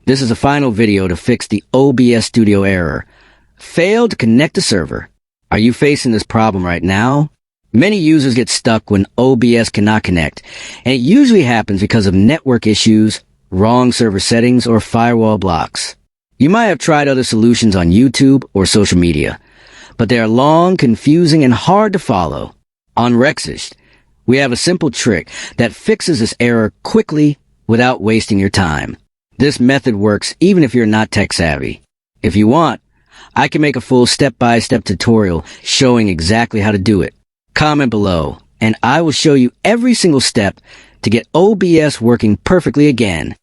This is a final video to fix the OBS Studio error. Failed to connect the server. Are you facing this problem right now? Many users get stuck when OBS cannot connect, and it usually happens because of network issues, wrong server settings, or firewall blocks. You might have tried other solutions on YouTube or social media, but they are long, confusing, and hard to follow. On Rexist, we have a simple trick that fixes this error quickly without wasting your time. This method works even if you're not tech savvy. If you want, I can make a full step-by-step tutorial showing exactly how to do it. Comment below, and I will show you every single step to get OBS working perfectly again.